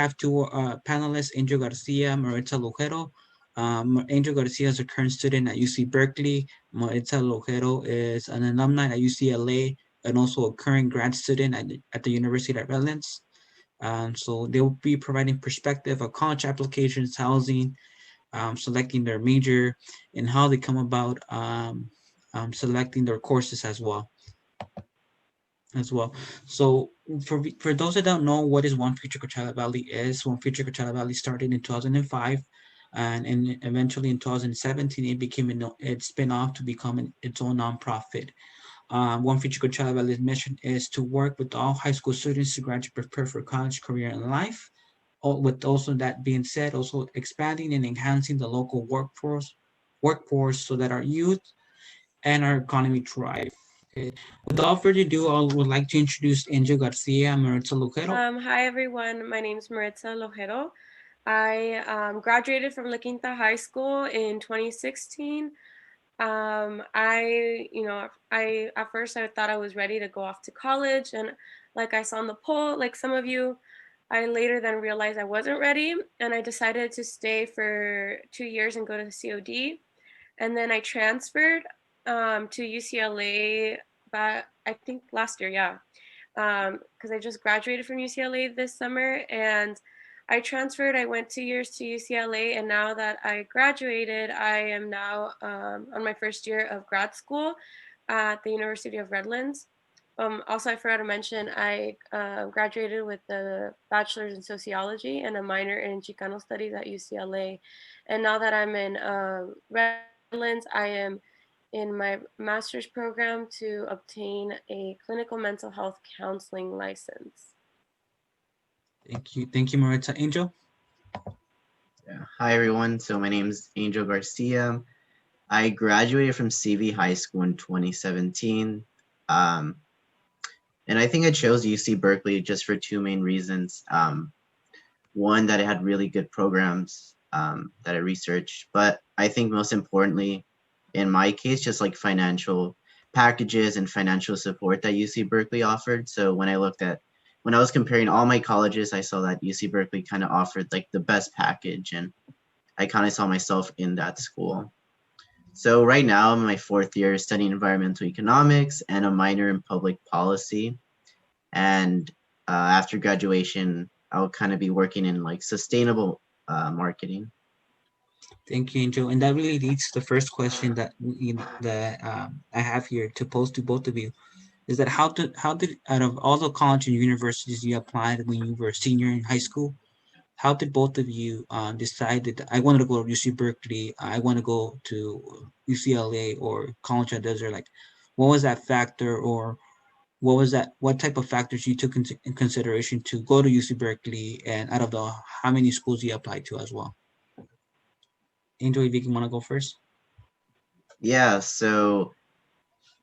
have two panelists, Angel Garcia, Maritza Lujero. Angel Garcia is a current student at UC Berkeley. Maritza Lujero is an alumni at UCLA and also a current grad student at the University of Redlands. So they will be providing perspective of college applications, housing, selecting their major, and how they come about selecting their courses as well. So for those that don't know what is One Future Coachella Valley is, One Future Coachella Valley started in 2005, and eventually in 2017 it became it spin off to become its own nonprofit. One Future Coachella Valley's mission is to work with all high school students to graduate prepare for college, career, and life. With also that being said, also expanding and enhancing the local workforce so that our youth and our economy thrive. Okay. Without further ado, I would like to introduce Angel Garcia and Maritza Lujero. Hi everyone, my name is Maritza Lojero. I graduated from La Quinta High School in 2016. I at first I thought I was ready to go off to college, and like I saw on the poll, like some of you, I later then realized I wasn't ready, and I decided to stay for 2 years and go to the COD, and then I transferred to UCLA, but I think last year, yeah, because I just graduated from UCLA this summer, and I transferred. I went 2 years to UCLA, and now that I graduated, I am now on my first year of grad school at the University of Redlands. Also, I forgot to mention, I graduated with a bachelor's in sociology and a minor in Chicano studies at UCLA. And now that I'm in Redlands, I am in my master's program to obtain a clinical mental health counseling license. Thank you, Maritza. Angel. Yeah. Hi everyone. So my name is Angel Garcia. I graduated from CV High School in 2017. And I think I chose UC Berkeley just for two main reasons. One, that it had really good programs that I researched, but I think most importantly, in my case, just like financial packages and financial support that UC Berkeley offered. So when I was comparing all my colleges, I saw that UC Berkeley kind of offered like the best package, and I kind of saw myself in that school. So right now I'm in my fourth year studying environmental economics and a minor in public policy. And after graduation, I'll kind of be working in like sustainable marketing. Thank you, Angel. And that really leads to the first question that I have here to pose to both of you. Is that how did out of all the college and universities you applied when you were a senior in high school, how did both of you decide that I wanted to go to UC Berkeley, I want to go to UCLA or College of Desert? Like, what was that factor, or what type of factors you took into in consideration to go to UC Berkeley, and out of the how many schools you applied to as well? Angel, if you want to go first. Yeah, so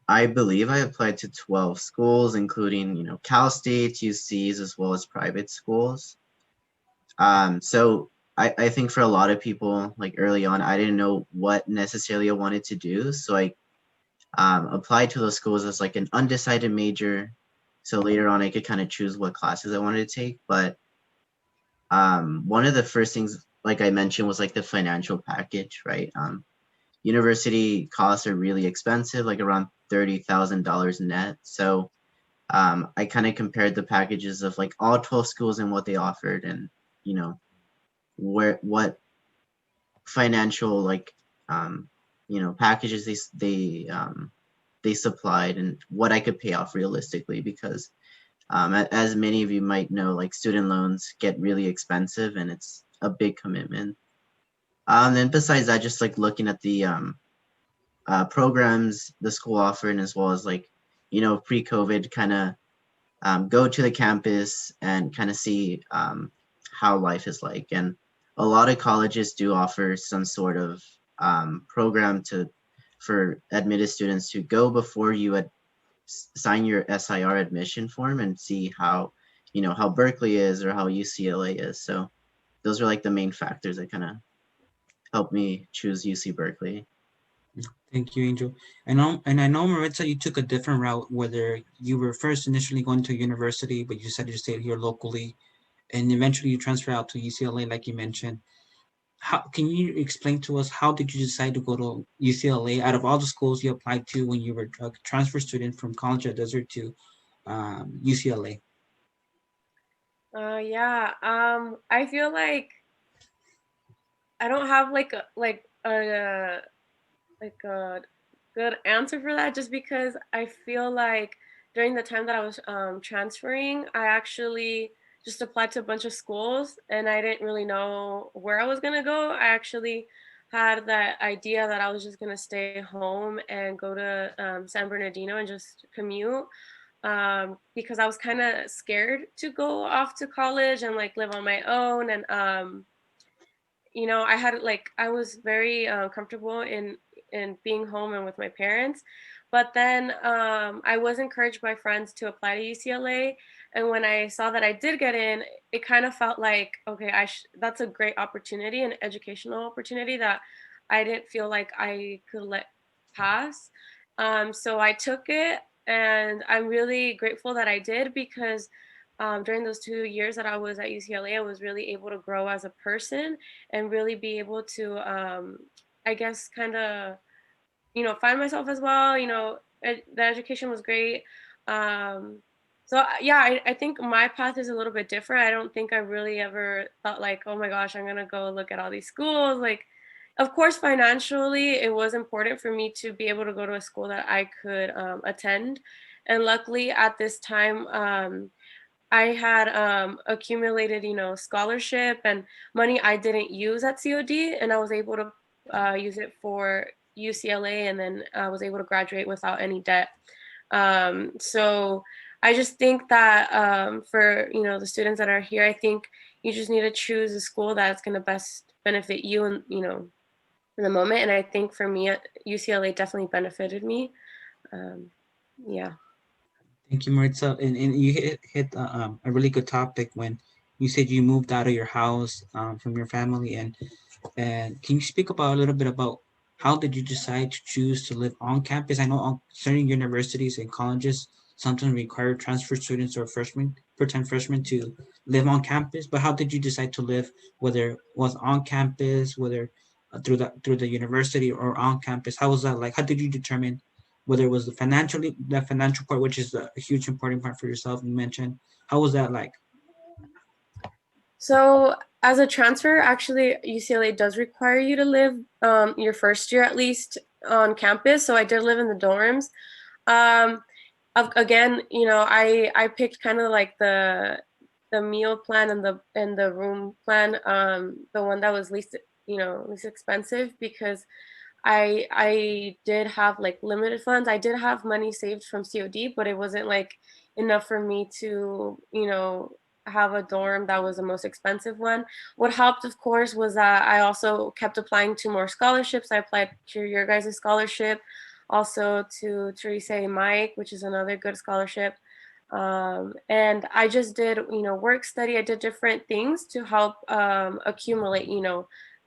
I believe I applied to 12 schools, including, Cal States, UCs, as well as private schools. So I think for a lot of people, like early on, I didn't know what necessarily I wanted to do. So I applied to those schools as like an undecided major. So later on, I could kind of choose what classes I wanted to take. But one of the first things, like I mentioned, was like the financial package, right? University costs are really expensive, like around $30,000 net. So I kind of compared the packages of like all 12 schools and what they offered, and what financial like packages they supplied, and what I could pay off realistically, because as many of you might know, like student loans get really expensive and it's a big commitment. Then besides that, just like looking at the programs the school offered, as well as like, pre-COVID, kind of go to the campus and kind of see how life is like. And a lot of colleges do offer some sort of program for admitted students to go before you sign your SIR admission form and see how Berkeley is or how UCLA is. So those are like the main factors that kind of helped me choose UC Berkeley. Thank you, Angel. I know, Maritza, you took a different route, whether you were first initially going to university, but you decided to stay here locally and eventually you transfer out to UCLA, like you mentioned. How can you explain to us how did you decide to go to UCLA out of all the schools you applied to when you were a transfer student from College at Desert to UCLA? Yeah. I feel like I don't have like a good answer for that, just because I feel like during the time that I was transferring, I actually just applied to a bunch of schools and I didn't really know where I was gonna go. I actually had that idea that I was just gonna stay home and go to San Bernardino and just commute, because I was kind of scared to go off to college and like live on my own. And I had like I was very comfortable in being home and with my parents. But then I was encouraged by friends to apply to UCLA, and when I saw that I did get in, it kind of felt like, okay, that's a great opportunity, an educational opportunity that I didn't feel like I could let pass. So I took it, and I'm really grateful that I did, because during those 2 years that I was at UCLA, I was really able to grow as a person and really be able to, I guess, kind of, find myself as well. The education was great. So yeah, I think my path is a little bit different. I don't think I really ever thought like, oh my gosh, I'm gonna go look at all these schools. Like, of course, financially, it was important for me to be able to go to a school that I could attend. And luckily, at this time, I had accumulated, scholarship and money I didn't use at COD, and I was able to use it for UCLA, and then I was able to graduate without any debt. So I just think that for the students that are here, I think you just need to choose a school that's going to best benefit you, and in the moment. And I think for me, UCLA definitely benefited me. Um, yeah. Thank you, Maritza. And you hit a really good topic when you said you moved out of your house from your family. And can you speak about a little bit about how did you decide to choose to live on campus? I know certain universities and colleges sometimes require transfer students or freshmen, first-time freshmen to live on campus. But how did you decide to live, whether it was on campus, whether through the university or on campus? How was that like? How did you determine whether it was the financial part, which is a huge important part for yourself? You mentioned. How was that like? So, as a transfer, actually, UCLA does require you to live your first year at least on campus. So I did live in the dorms. Um, Again, I picked kind of like the meal plan and the room plan, the one that was least expensive, because I did have like limited funds. I did have money saved from COD, but it wasn't like enough for me to, have a dorm that was the most expensive one. What helped, of course, was that I also kept applying to more scholarships. I applied to your guys' scholarship, also to Teresa and Mike, which is another good scholarship. And I just did, work study. I did different things to help accumulate,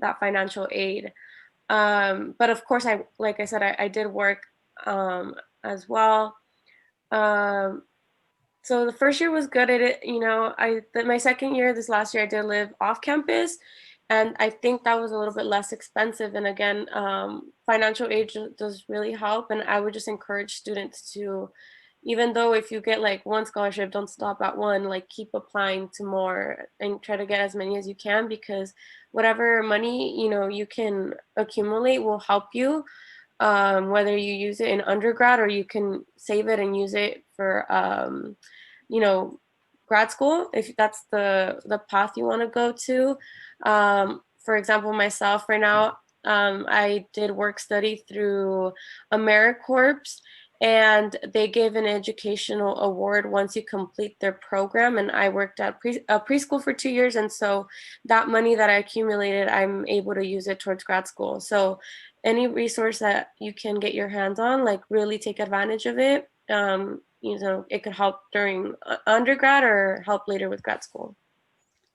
that financial aid. But of course, like I said, I did work as well. Um, so the first year was good at it. My second year, this last year, I did live off campus, and I think that was a little bit less expensive. And again, financial aid does really help. And I would just encourage students to, even though if you get like one scholarship, don't stop at one. Like, keep applying to more and try to get as many as you can, because whatever money you can accumulate will help you, whether you use it in undergrad or you can save it and use it for you know grad school, if that's the path you want to go to. For example, myself right now, I did work study through AmeriCorps, and they give an educational award once you complete their program. And I worked at a preschool for 2 years, and so that money that I accumulated, I'm able to use it towards grad school. So any resource that you can get your hands on, like, really take advantage of it. It could help during undergrad or help later with grad school.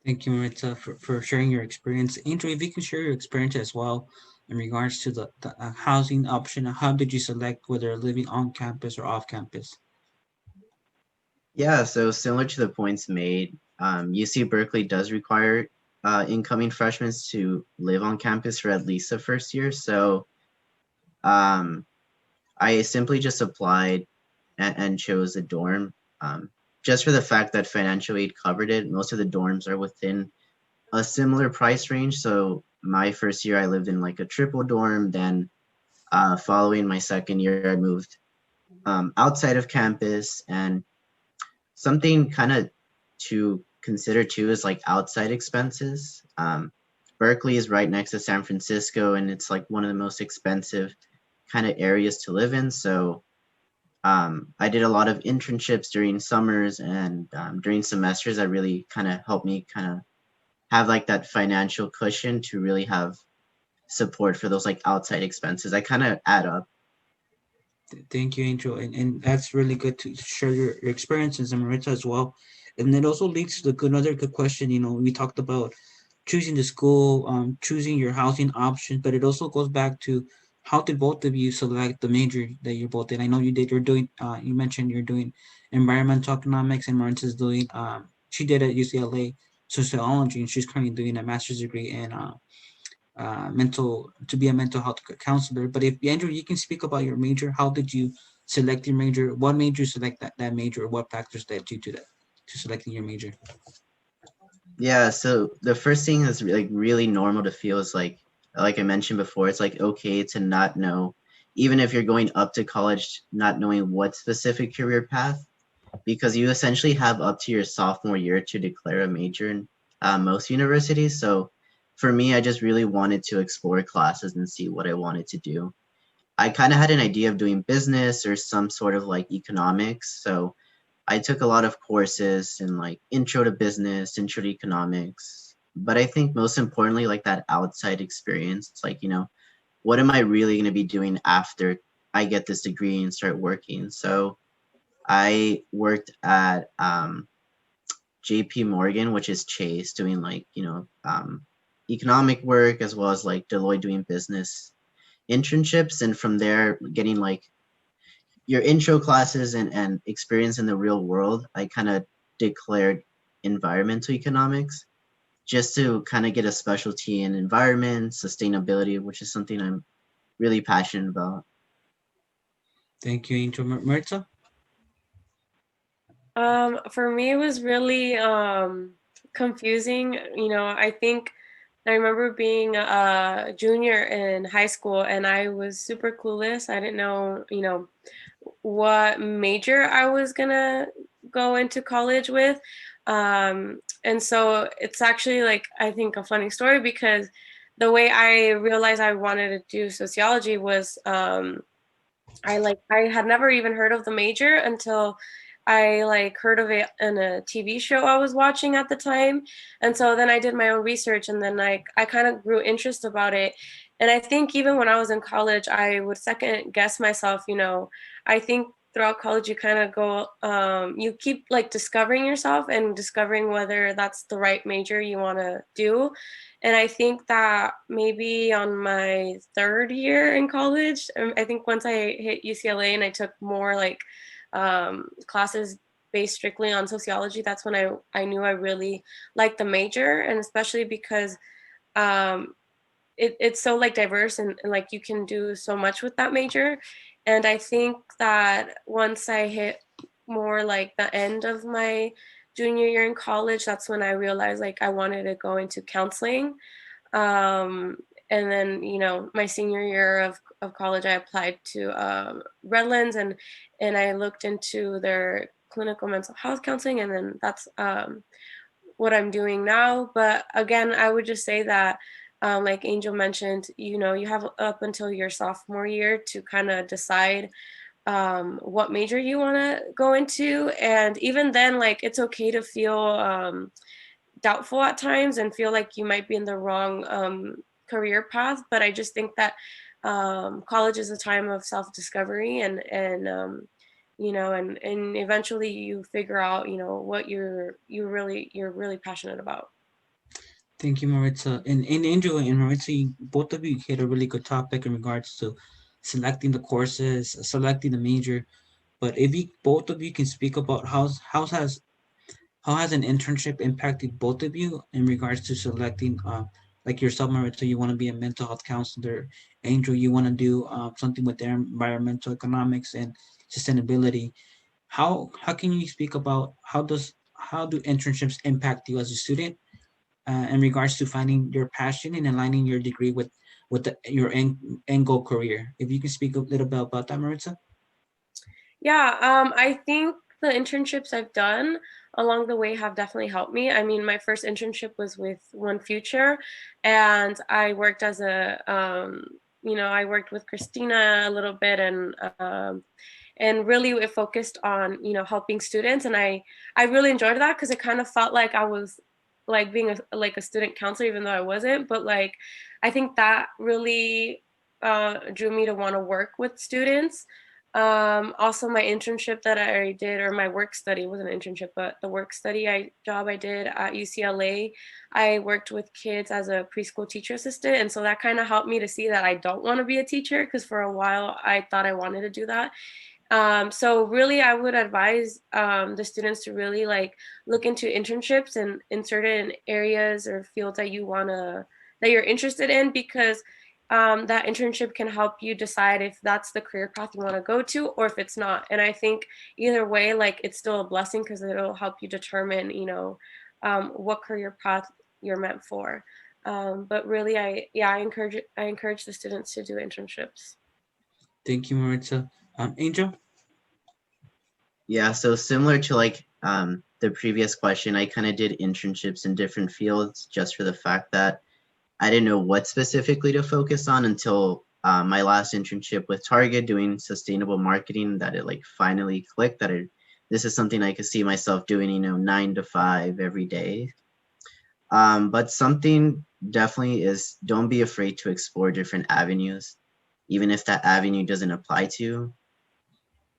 Thank you, Maritza, for sharing your experience. Andrew, if you can share your experience as well in regards to the housing option, how did you select whether living on campus or off campus? Yeah, so similar to the points made, UC Berkeley does require incoming freshmen to live on campus for at least the first year. So um, I simply just applied and chose a dorm just for the fact that financial aid covered it. Most of the dorms are within a similar price range. So my first year, I lived in like a triple dorm. Then following my second year, I moved outside of campus. And something kind of to consider too is like outside expenses. Berkeley is right next to San Francisco, and it's like one of the most expensive kind of areas to live in. So I did a lot of internships during summers and during semesters that really kind of helped me kind of have like that financial cushion to really have support for those like outside expenses. I kind of add up. Thank you, Angel, and that's really good to share your experiences and Maritza as well. And it also leads to another good question. We talked about choosing the school, choosing your housing options, but it also goes back to how did both of you select the major that you're both in? I know you did. You're doing. You mentioned you're doing environmental economics, and Maritza's doing. She did at UCLA sociology, and she's currently doing a master's degree in mental to be a mental health counselor. But if Andrew, you can speak about your major. How did you select your major? What made you select that major? Or what factors led you to that to selecting your major? Yeah, so the first thing that's like really normal to feel is like I mentioned before, it's like okay to not know, even if you're going up to college, not knowing what specific career path, because you essentially have up to your sophomore year to declare a major in most universities. So for me, I just really wanted to explore classes and see what I wanted to do. I kind of had an idea of doing business or some sort of like economics. So I took a lot of courses in like intro to business, intro to economics. But I think most importantly, like that outside experience, like, what am I really going to be doing after I get this degree and start working? So I worked at JP Morgan, which is Chase, doing like, economic work as well as like Deloitte doing business internships. And from there, getting like your intro classes and experience in the real world, I kind of declared environmental economics just to kind of get a specialty in environment, sustainability, which is something I'm really passionate about. Thank you, Angel. Maritza. For me, it was really confusing. I think I remember being a junior in high school and I was super clueless. I didn't know, what major I was gonna go into college with. And so it's actually like, I think, a funny story because the way I realized I wanted to do sociology was I had never even heard of the major until I like heard of it in a TV show I was watching at the time. And so then I did my own research and then I kind of grew interest about it. And I think even when I was in college, I would second guess myself, I think throughout college you kind of go you keep like discovering yourself and discovering whether that's the right major you want to do. And I think that maybe on my third year in college, I think once I hit UCLA and I took more like classes based strictly on sociology, that's when I knew I really liked the major. And especially because um, it's so like diverse and like you can do so much with that major. And I think that once I hit more like the end of my junior year in college, that's when I realized like I wanted to go into counseling. Um, and then, my senior year of college, I applied to Redlands and I looked into their clinical mental health counseling. And then that's what I'm doing now. But again, I would just say that, like Angel mentioned, you have up until your sophomore year to kind of decide what major you want to go into. And even then, like, it's okay to feel doubtful at times and feel like you might be in the wrong career path. But I just think that college is a time of self-discovery and eventually you figure out, what you're really passionate about. Thank you, Maritza. And Angel and Maritza, both of you hit a really good topic in regards to selecting the courses, selecting the major. But if you both of you can speak about how has how has an internship impacted both of you in regards to selecting, like yourself, Maritza, you want to be a mental health counselor, Angel, you want to do something with their environmental economics and sustainability. How can you speak about how do internships impact you as a student in regards to finding your passion and aligning your degree with your end goal career? If you can speak a little bit about that, Maritza. Yeah, I think the internships I've done along the way have definitely helped me. I mean, my first internship was with One Future, and I worked as I worked with Christina a little bit, and really it focused on helping students, and I really enjoyed that because it kind of felt like I was like being a student counselor, even though I wasn't. But like, I think that really drew me to want to work with students. Also my internship that I did, or my work study, wasn't an internship, but the work study job I did at UCLA, I worked with kids as a preschool teacher assistant. And so that kind of helped me to see that I don't want to be a teacher, because for a while I thought I wanted to do that. So really, I would advise the students to really like look into internships and in certain areas or fields that that you're interested in, because that internship can help you decide if that's the career path you want to go to, or if it's not. And I think either way, like, it's still a blessing, because it'll help you determine, what career path you're meant for. But really, I encourage the students to do internships. Thank you, Maritza. Angel. Yeah, so similar to like the previous question, I kind of did internships in different fields just for the fact that I didn't know what specifically to focus on until my last internship with Target doing sustainable marketing, that it like finally clicked that this is something I could see myself doing, 9 to 5 every day. But something definitely is, don't be afraid to explore different avenues, even if that avenue doesn't apply to you.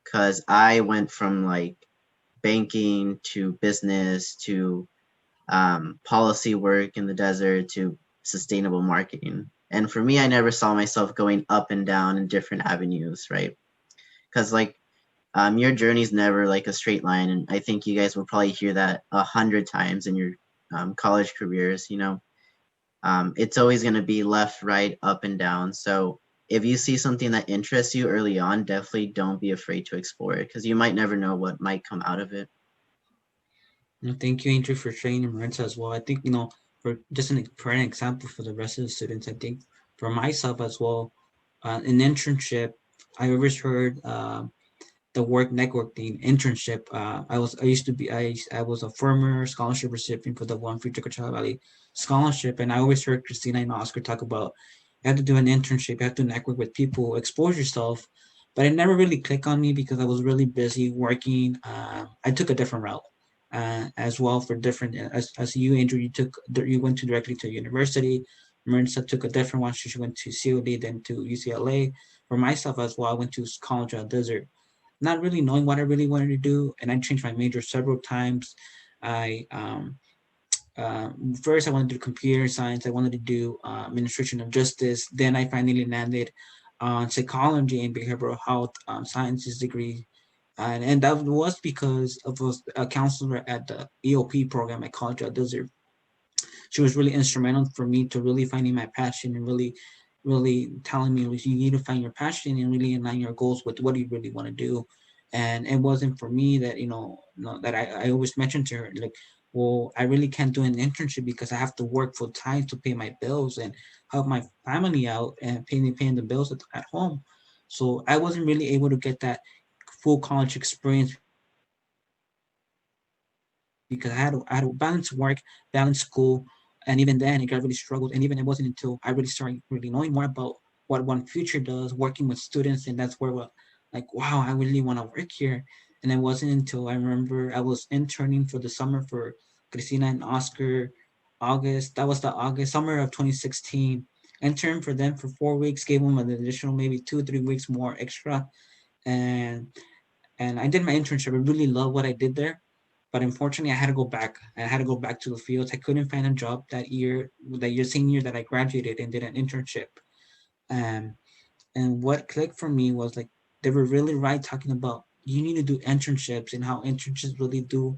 Because I went from like banking to business to policy work in the desert to sustainable marketing. And for me, I never saw myself going up and down in different avenues, right? Because like your journey's never like a straight line, and I think you guys will probably hear that 100 times in your college careers. It's always going to be left, right, up, and down. So if you see something that interests you early on, definitely don't be afraid to explore it, because you might never know what might come out of it. Thank you, Andrew, for sharing your Maritza as well. I think, for just for an example for the rest of the students, I think for myself as well, an internship, I always heard the work networking internship. I used to be, I was a former scholarship recipient for the One Future Coachella Valley scholarship. And I always heard Christina and Oscar talk about you have to do an internship, you have to network with people, expose yourself. But it never really clicked on me because I was really busy working. I took a different route as well for different, as you, Andrew, you went to directly to university. Marissa took a different one. She went to COD, then to UCLA. For myself as well, I went to college at Desert, not really knowing what I really wanted to do, and I changed my major several times. I First I wanted to do computer science. I wanted to do administration of justice. Then I finally landed on psychology and behavioral health sciences degree, and that was because of a counselor at the EOP program at College of Desert. She was really instrumental for me to really finding my passion and really telling me you need to find your passion and really align your goals with what you really want to do. And it wasn't for me that that I always mentioned to her, like, well, I really can't do an internship because I have to work full time to pay my bills and help my family out and paying the bills at home. So I wasn't really able to get that full college experience because I had to balance work, balance school, and even then it got really struggled. And even it wasn't until I really started really knowing more about what One Future does, working with students, and that's where like, wow, I really want to work here. And it wasn't until I remember I was interning for the summer for Christina and Oscar, August. That was the August summer of 2016. Interned for them for 4 weeks, gave them an additional maybe 2 3 weeks more extra, and I did my internship. I really loved what I did there, but unfortunately, I had to go back. I had to go back to the fields. I couldn't find a job same year that I graduated and did an internship. Um, and what clicked for me was like they were really right talking about you need to do internships and how internships really do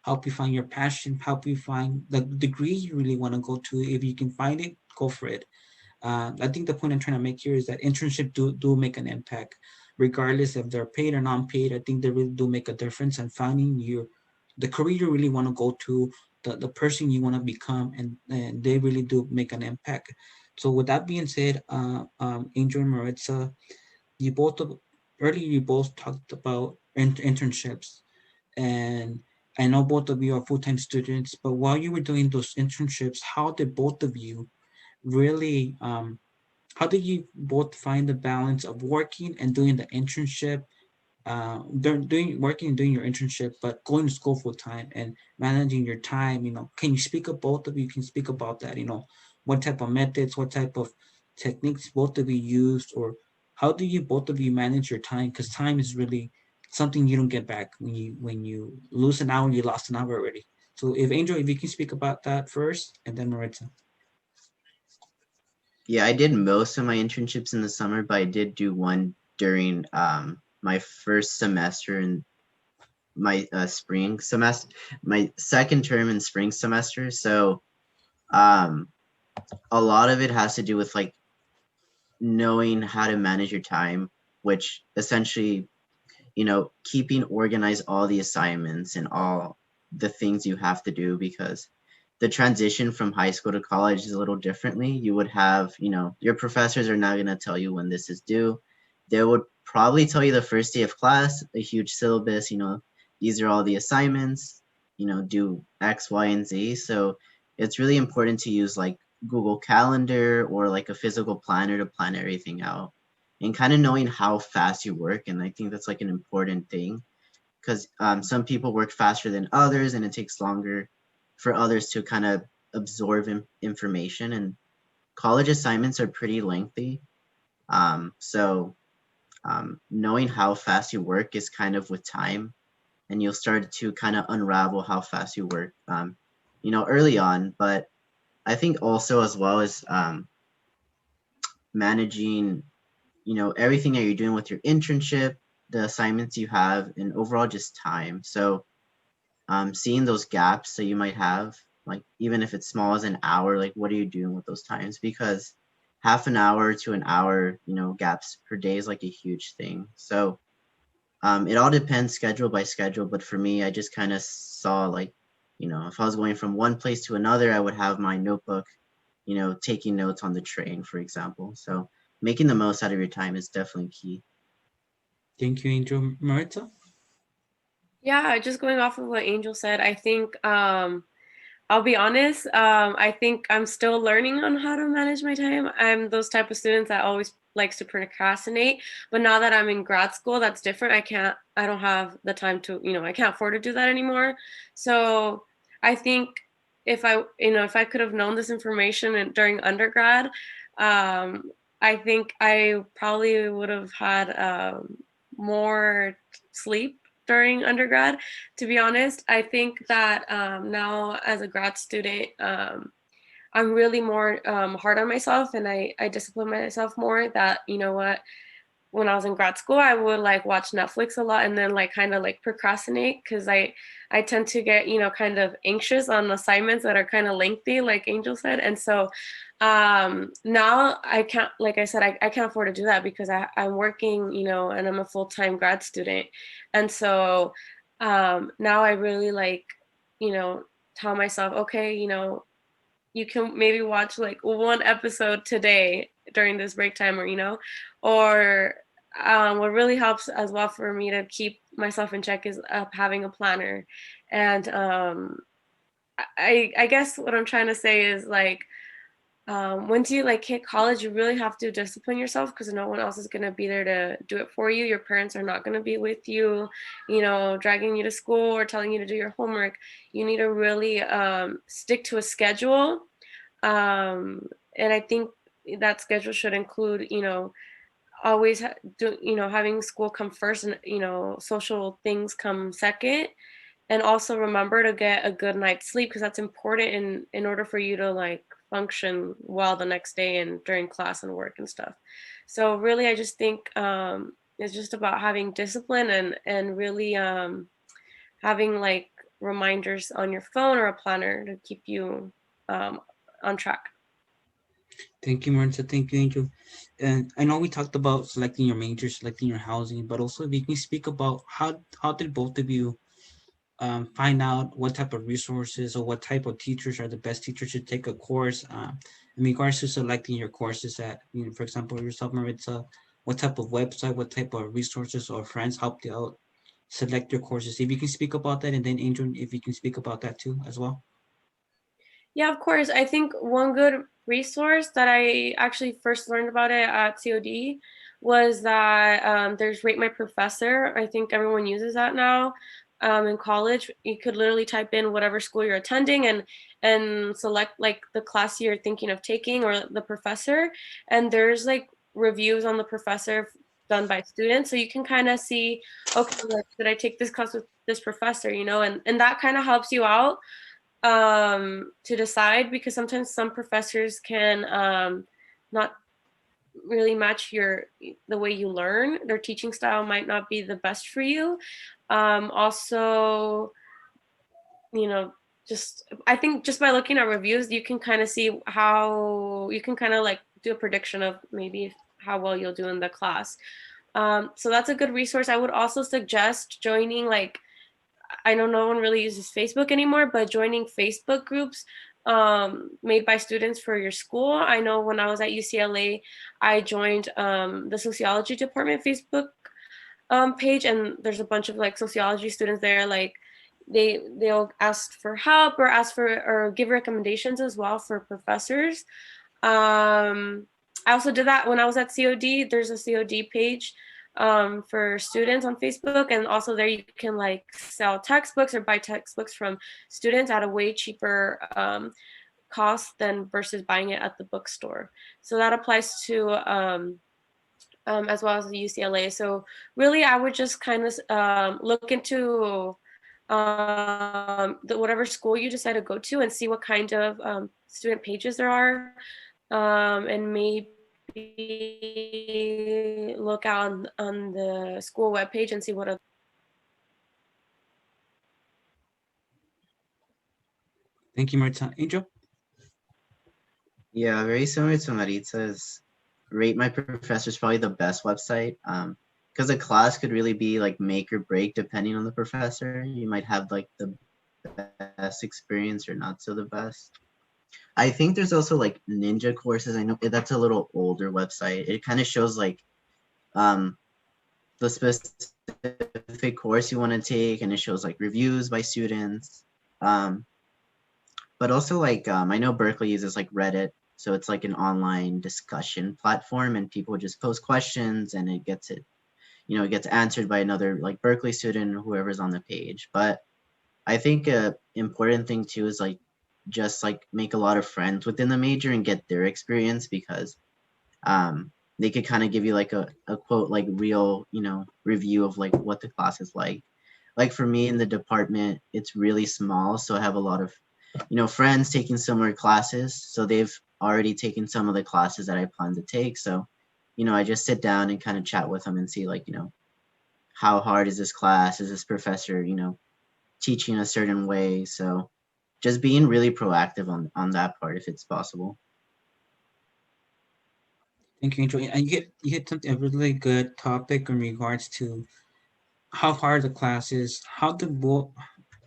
help you find your passion, help you find the degree you really want to go to. If you can find it, go for it. I think the point I'm trying to make here is that internship do make an impact, regardless if they're paid or non-paid. I think they really do make a difference in finding the career you really want to go to, the person you want to become, and they really do make an impact. So with that being said, Angel and Maritza, you both earlier you both talked about internships, and I know both of you are full-time students. But while you were doing those internships, how did both of you really how did you both find the balance of working and doing the internship, doing working and doing your internship, but going to school full time and managing your time? Can you speak of both of you? Can speak about that? What type of methods, what type of techniques both of you used, or how do you both of you manage your time? Because time is really something you don't get back. When you lose an hour, you lost an hour already. So if Angel, if you can speak about that first, and then Maritza. Yeah, I did most of my internships in the summer, but I did do one during my first semester in my spring semester, my second term in spring semester. So um, a lot of it has to do with like knowing how to manage your time, which essentially, keeping organized all the assignments and all the things you have to do, because the transition from high school to college is a little differently. You would have, your professors are not going to tell you when this is due. They would probably tell you the first day of class, a huge syllabus, these are all the assignments, do X, Y, and Z. So it's really important to use like Google Calendar or like a physical planner to plan everything out, and kind of knowing how fast you work. And I think that's like an important thing, because some people work faster than others and it takes longer for others to kind of absorb information. And college assignments are pretty lengthy. So knowing how fast you work is kind of with time, and you'll start to kind of unravel how fast you work, early on. But I think also as well as managing, everything that you're doing with your internship, the assignments you have, and overall just time. So seeing those gaps that you might have, like even if it's small as an hour, like what are you doing with those times? Because half an hour to an hour, gaps per day is like a huge thing. So it all depends schedule by schedule. But for me, I just kind of saw like, if I was going from one place to another, I would have my notebook, taking notes on the train, for example. So making the most out of your time is definitely key. Thank you, Angel. Maritza. Yeah, just going off of what Angel said, I think I'll be honest, I think I'm still learning on how to manage my time. I'm those type of students that always likes to procrastinate, but now that I'm in grad school, that's different. I don't have the time to, I can't afford to do that anymore. So I think if I could have known this information during undergrad, I think I probably would have had more sleep during undergrad. To be honest, I think that now as a grad student, I'm really more hard on myself, and I discipline myself more. That, you know what, when I was in grad school, I would like watch Netflix a lot and then like kind of like procrastinate, because I tend to get, kind of anxious on assignments that are kind of lengthy, like Angel said. And so now I can't, like I said, I can't afford to do that because I'm working, and I'm a full-time grad student. And so now I really like, tell myself, okay, you can maybe watch like one episode today during this break time, or or what really helps as well for me to keep myself in check is having a planner. And I guess what I'm trying to say is like, once you like hit college, you really have to discipline yourself, because no one else is going to be there to do it for you. Your parents are not going to be with you, dragging you to school or telling you to do your homework. You need to really stick to a schedule. And I think that schedule should include, always having school come first, and social things come second. And also remember to get a good night's sleep, because that's important in order for you to like function well the next day and during class and work and stuff. So really, I just think it's just about having discipline, and really having like reminders on your phone or a planner to keep you on track. Thank you, Marissa. Thank you, Angel. And I know we talked about selecting your major, selecting your housing, but also if you can speak about how did both of you find out what type of resources or what type of teachers are the best teachers to take a course in regards to selecting your courses at, for example, yourself, Maritza, what type of website, what type of resources or friends helped you out select your courses. If you can speak about that, and then Angel, if you can speak about that too as well. Yeah, of course. I think one good resource that I actually first learned about it at COD was that there's Rate My Professor. I think everyone uses that now. In college, you could literally type in whatever school you're attending and select like the class you're thinking of taking or the professor. And there's like reviews on the professor done by students. So you can kind of see, okay, like, should I take this class with this professor, and that kind of helps you out to decide, because sometimes some professors can not really match the way you learn. Their teaching style might not be the best for you. Also, just I think just by looking at reviews, you can kind of see how you can kind of like do a prediction of maybe how well you'll do in the class. So that's a good resource. I would also suggest joining, like, I know no one really uses Facebook anymore, but joining Facebook groups made by students for your school. I know when I was at UCLA, I joined the sociology department Facebook page, and there's a bunch of like sociology students there. Like they'll ask for help or or give recommendations as well for professors. I also did that when I was at COD. There's a COD page for students on Facebook, and also there you can like sell textbooks or buy textbooks from students at a way cheaper cost than versus buying it at the bookstore. So that applies to as well as the UCLA. So really, I would just kind of look into whatever school you decide to go to and see what kind of student pages there are, and maybe look out on the school webpage and see what other. Thank you, Maritza. Angel? Yeah, very similar to Maritza's. Rate My Professor is probably the best website. Because a class could really be like make or break depending on the professor. You might have like the best experience or not so the best. I think there's also like ninja courses. I know that's a little older website. It kind of shows like the specific course you want to take, and it shows like reviews by students. But also like I know Berkeley uses like Reddit, so it's like an online discussion platform, and people just post questions, and it gets answered by another like Berkeley student or whoever's on the page. But I think a important thing too is like just like make a lot of friends within the major and get their experience, because they could kind of give you like a quote like real review of like what the class is like. Like for me in the department, it's really small, so I have a lot of friends taking similar classes, so they've already taken some of the classes that I plan to take. So I just sit down and kind of chat with them and see like how hard is this class, is this professor teaching a certain way. So just being really proactive on that part if it's possible. Thank you, Angel. And you hit something a really good topic in regards to how hard the class is. How the both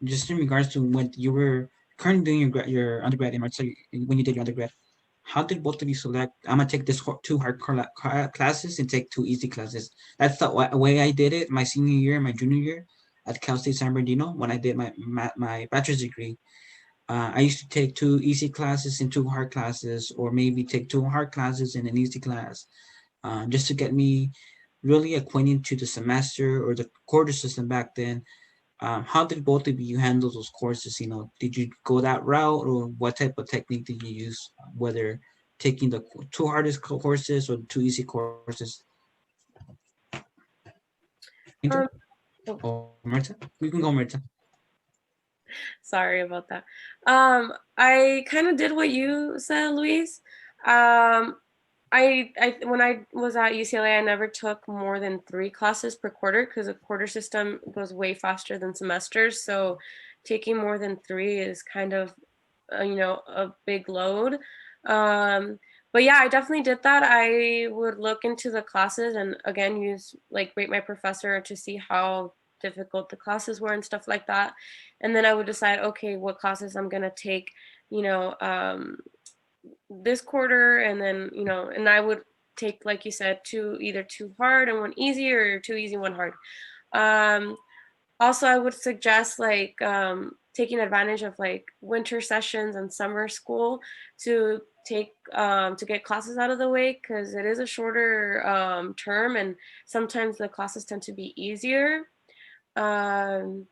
just in regards to when you were currently doing your undergrad in so when you did your undergrad, how did both of you select? I'm gonna take two hard classes and take two easy classes. That's the way I did it my senior year and my junior year at Cal State San Bernardino when I did my bachelor's degree. I used to take two easy classes and two hard classes, or maybe take two hard classes and an easy class, just to get me really acquainted to the semester or the quarter system back then. How did both of you handle those courses? Did you go that route, or what type of technique did you use? Whether taking the two hardest courses or the two easy courses? Angel Um, oh, or Marta? You can go, Marta. sorry about that. I kind of did what you said, Luis. I when I was at UCLA, I never took more than 3 classes per quarter, because a quarter system goes way faster than semesters. So taking more than 3 is kind of, a big load. But yeah, I definitely did that. I would look into the classes and again use like rate my professor to see how difficult the classes were and stuff like that. And then I would decide, okay, what classes I'm gonna take, you know, this quarter, and then and I would take, like you said, either two hard and one easy, or two easy, one hard. Um, Also, I would suggest like taking advantage of like winter sessions and summer school to to get classes out of the way, because it is a shorter term and sometimes the classes tend to be easier. Um,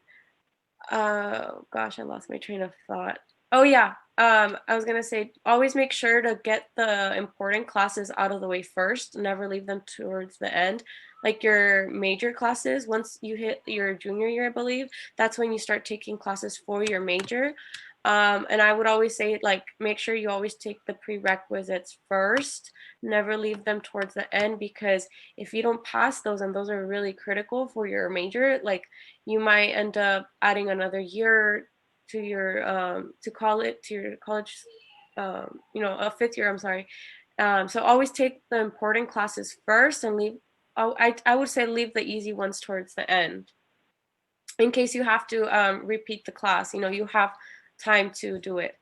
Gosh, I lost my train of thought. Oh yeah. I was gonna say, always make sure to get the important classes out of the way first. Never leave them towards the end. Like your major classes, once you hit your junior year, I believe, that's when you start taking classes for your major. And I would always say, like, make sure you always take the prerequisites first. Never leave them towards the end, because if you don't pass those, and those are really critical for your major, like you might end up adding another year to your college, a fifth year, I'm sorry. So always take the important classes first and leave. I would say leave the easy ones towards the end, in case you have to repeat the class. You have time to do it.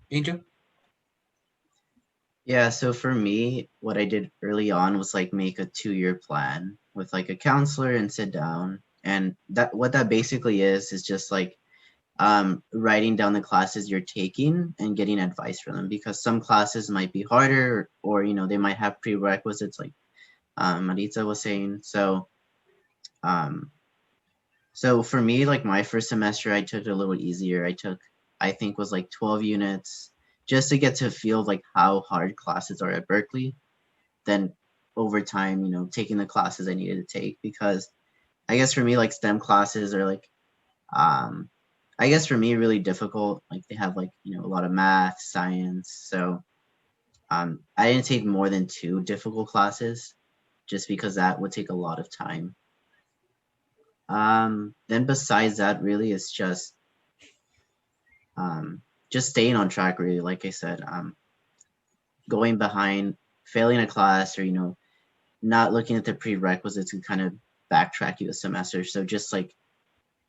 Angel? Yeah, so for me, what I did early on was like make a 2-year plan with like a counselor and sit down. And that what that basically is just like writing down the classes you're taking and getting advice from them, because some classes might be harder, or they might have prerequisites like Maritza was saying. Um, so for me, like my first semester, I took it a little easier. I think was like 12 units, just to get to feel like how hard classes are at Berkeley. Then over time, taking the classes I needed to take, because I guess for me, like STEM classes are like, um, I guess for me, really difficult. Like they have like, a lot of math, science. So I didn't take more than 2 difficult classes, just because that would take a lot of time. Then besides that, really, it's just staying on track, really. Like I said, going behind, failing a class, or not looking at the prerequisites can kind of backtrack you a semester. So just like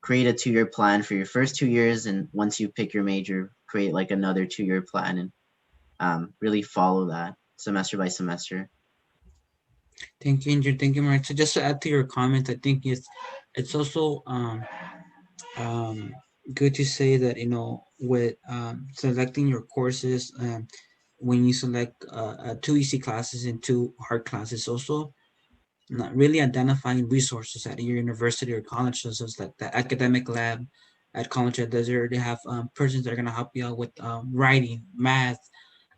create a 2-year plan for your first 2 years, and once you pick your major, create like another 2-year plan, and really follow that semester by semester. Thank you, Angel. Thank you, Mark. So just to add to your comment, I think it's also um, good to say that with selecting your courses, when you select 2 easy classes and 2 hard classes, also not really identifying resources at your university or college. So it's like the academic lab at college at Desert. They have persons that are going to help you out with writing, math,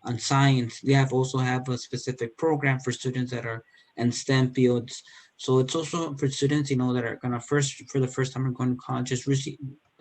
on science. They also have a specific program for students that are in STEM fields. So it's also for students, that are gonna for the first time are going to college, just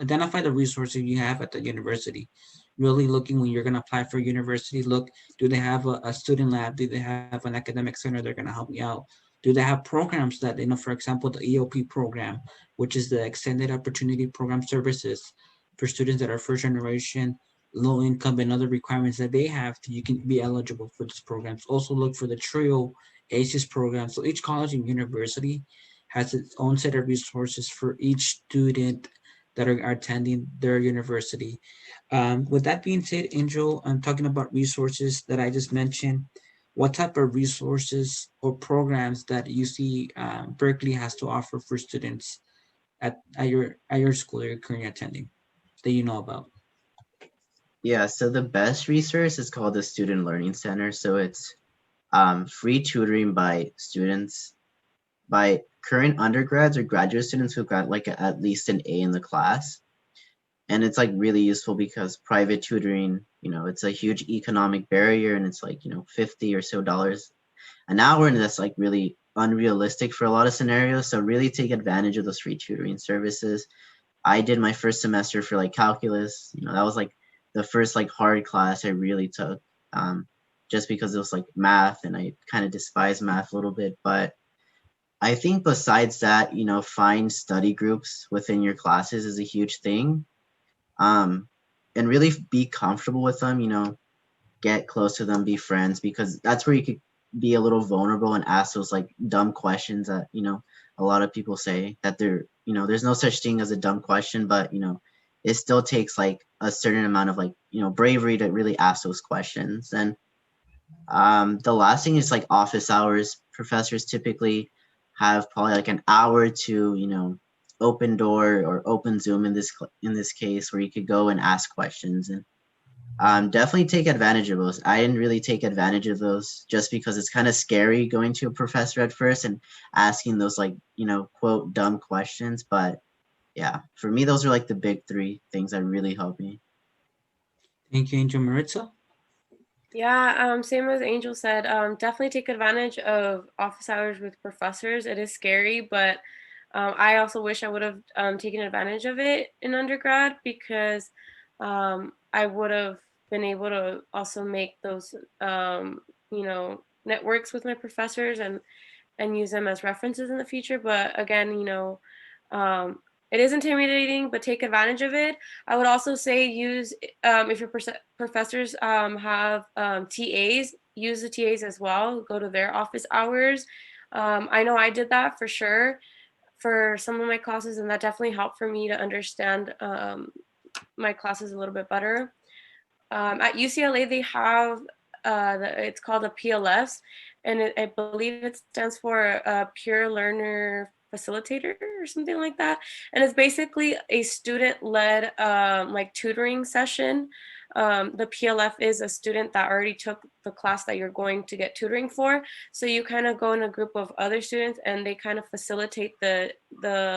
identify the resources you have at the university. Really looking when you're gonna apply for university, look, do they have a student lab? Do they have an academic center they're gonna help you out? Do they have programs that, for example, the EOP program, which is the Extended Opportunity Program Services for students that are first generation, low income, and other requirements that they have you can be eligible for these programs. Also look for the TRIO ACES program. So each college and university has its own set of resources for each student that are attending their university. With that being said, Angel, I'm talking about resources that I just mentioned. What type of resources or programs that you see Berkeley has to offer for students at your school that you're currently attending that you know about? Yeah, so the best resource is called the Student Learning Center. So it's free tutoring by students, by current undergrads or graduate students who got like at least an A in the class. And it's like really useful because private tutoring, it's a huge economic barrier, and it's like, 50 or so dollars an hour. And that's like really unrealistic for a lot of scenarios. So really take advantage of those free tutoring services. I did my first semester for like calculus, that was like the first like hard class I really took, just because it was like math, and I kind of despise math a little bit. But I think besides that, find study groups within your classes is a huge thing. Um, and really be comfortable with them, get close to them, be friends, because that's where you could be a little vulnerable and ask those like dumb questions that, a lot of people say that there's no such thing as a dumb question, but, it still takes like a certain amount of like, bravery to really ask those questions. And the last thing is like office hours. Professors typically have probably like an hour to, open door or open Zoom in this case where you could go and ask questions and definitely take advantage of those. I didn't really take advantage of those just because it's kind of scary going to a professor at first and asking those like, quote dumb questions. But yeah, for me, those are like the big three things that really helped me. Thank you, Angel. Maritza? Yeah, same as Angel said, definitely take advantage of office hours with professors. It is scary, but I also wish I would have taken advantage of it in undergrad because I would have been able to also make those, networks with my professors and use them as references in the future. But again, um, it is intimidating, but take advantage of it. I would also say use if your professors have TAs, use the TAs as well. Go to their office hours. I know I did that for sure for some of my classes, and that definitely helped for me to understand my classes a little bit better. At UCLA, they have it's called a PLS, and I believe it stands for Peer Learner Facilitator or something like that. And it's basically a student-led like tutoring session. The PLF is a student that already took the class that you're going to get tutoring for. So you kind of go in a group of other students, and they kind of facilitate the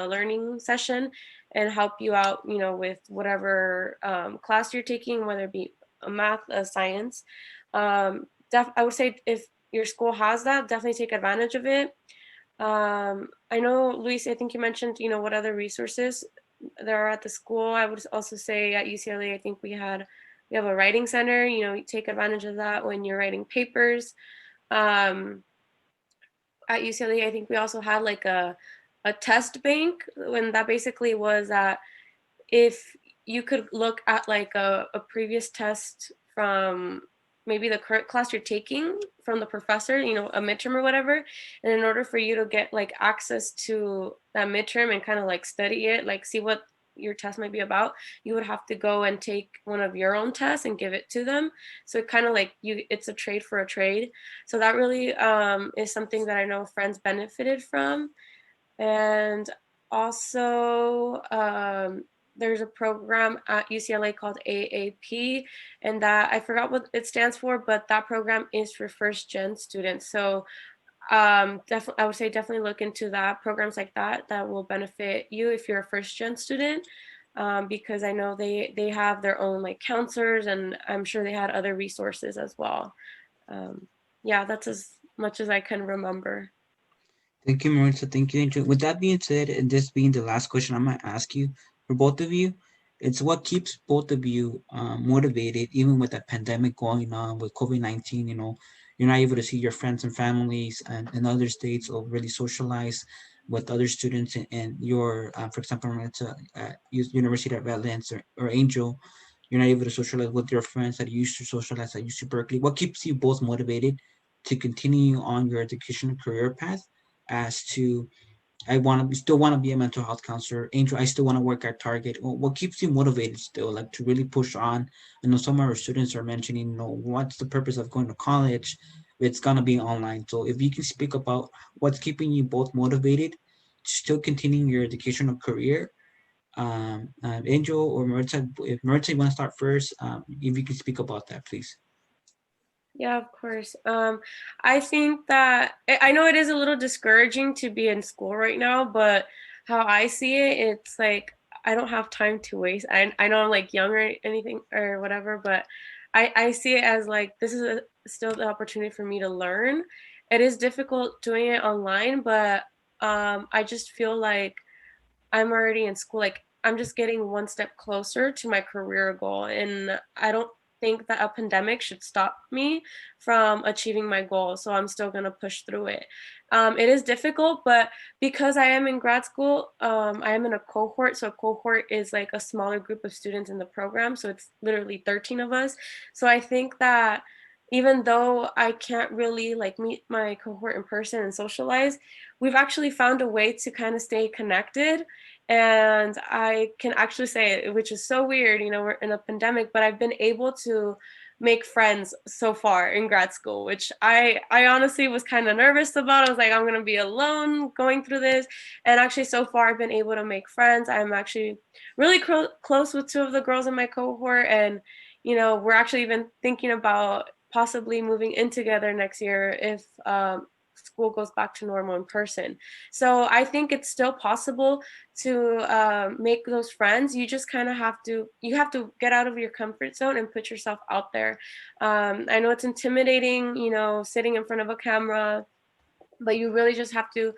learning session and help you out, with whatever class you're taking, whether it be a math, a science. I would say if your school has that, definitely take advantage of it. I know, Luis, I think you mentioned, what other resources there are at the school. I would also say at UCLA, I think we have a writing center. You take advantage of that when you're writing papers. Um, at UCLA, I think we also had like a test bank, when that basically was that if you could look at like a previous test from maybe the current class you're taking from the professor, a midterm or whatever. And in order for you to get like access to that midterm and kind of like study it, like see what your test might be about, you would have to go and take one of your own tests and give it to them. So it kind of like it's a trade for a trade. So that really is something that I know friends benefited from. And also, there's a program at UCLA called AAP, and that I forgot what it stands for, but that program is for first gen students. So definitely, I would say definitely look into that, programs like that will benefit you if you're a first gen student. Because I know they have their own like counselors, and I'm sure they had other resources as well. Yeah, that's as much as I can remember. Thank you, Maritza. Thank you, Angel. With that being said, and this being the last question I'm going to ask you for both of you, it's what keeps both of you motivated, even with the pandemic going on with COVID-19. You're not able to see your friends and families and in other states or really socialize with other students in your, for example, Maritza, at University of Valence or Angel, you're not able to socialize with your friends that you used to socialize at UC Berkeley. What keeps you both motivated to continue on your educational career path? As to I want to still want to be a mental health counselor. Angel, I still want to work at Target. What keeps you motivated still, like to really push on? I know some of our students are mentioning, what's the purpose of going to college? It's gonna be online. So if you can speak about what's keeping you both motivated to still continuing your educational career, Angel or Maritza, if Maritza you want to start first, if you can speak about that, please. Yeah, of course. I think that I know it is a little discouraging to be in school right now, but how I see it, it's like I don't have time to waste. I know I'm like young or anything or whatever, but I see it as like this is still the opportunity for me to learn. It is difficult doing it online, but I just feel like I'm already in school. Like I'm just getting one step closer to my career goal, and I don't think that a pandemic should stop me from achieving my goal. So I'm still going to push through it. It is difficult, but because I am in grad school, I am in a cohort. So a cohort is like a smaller group of students in the program. So it's literally 13 of us. So I think that even though I can't really like meet my cohort in person and socialize, we've actually found a way to kind of stay connected. And I can actually say, which is so weird, you know, we're in a pandemic, but I've been able to make friends so far in grad school, which I honestly was kind of nervous about. I was like, I'm gonna be alone going through this, and actually so far I've been able to make friends. I'm actually really close with two of the girls in my cohort, and you know, we're actually even thinking about possibly moving in together next year if school goes back to normal in person. So I think it's still possible to make those friends. You just kind of have to get out of your comfort zone and put yourself out there. I know it's intimidating, you know, sitting in front of a camera, but you really just have to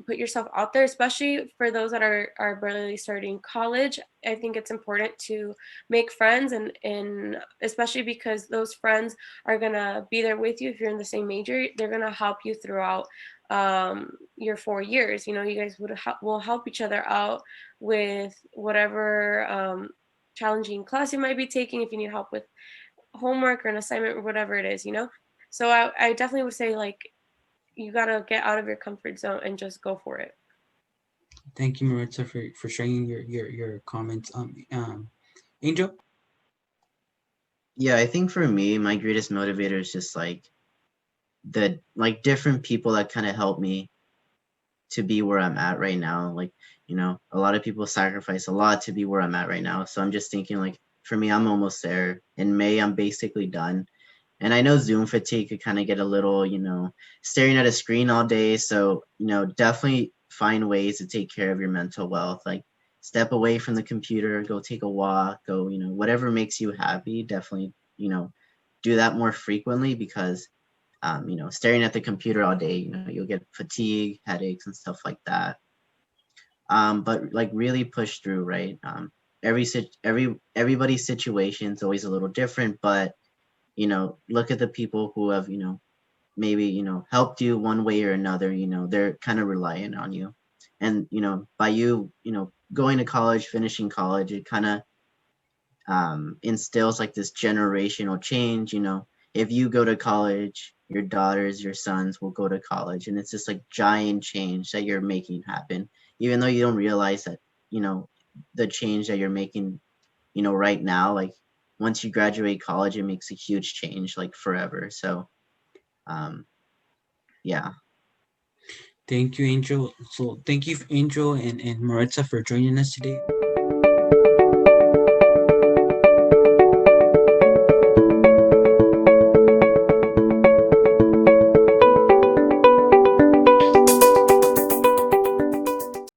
put yourself out there, especially for those that are barely starting college. I think it's important to make friends, and especially because those friends are going to be there with you. If you're in the same major, they're going to help you throughout your 4 years. You know, you guys will help each other out with whatever challenging class you might be taking, if you need help with homework or an assignment or whatever it is, you know. So I definitely would say, like, you gotta get out of your comfort zone and just go for it. Thank you, Maritza, for sharing your comments. Angel. Yeah, I think for me, my greatest motivator is just like the like different people that kind of help me to be where I'm at right now. Like, you know, a lot of people sacrifice a lot to be where I'm at right now. So I'm just thinking like for me, I'm almost there. In May, I'm basically done. And I know Zoom fatigue could kind of get a little, you know, staring at a screen all day. So, you know, definitely find ways to take care of your mental wealth. Like step away from the computer, go take a walk, go, you know, whatever makes you happy, definitely, you know, do that more frequently because you know, staring at the computer all day, you know, you'll get fatigue, headaches, and stuff like that. But like really push through, right? Everybody's situation is always a little different, but you know, look at the people who have, you know, maybe you know helped you one way or another. You know, they're kind of relying on you, and you know, by you, you know, going to college, finishing college, it kind of instills like this generational change. You know, if you go to college, your daughters, your sons will go to college, and it's this like giant change that you're making happen, even though you don't realize that, you know, the change that you're making, you know, right now, like once you graduate college, it makes a huge change, like forever. So, um, yeah. Thank you, Angel. So thank you, Angel and Maritza, for joining us today.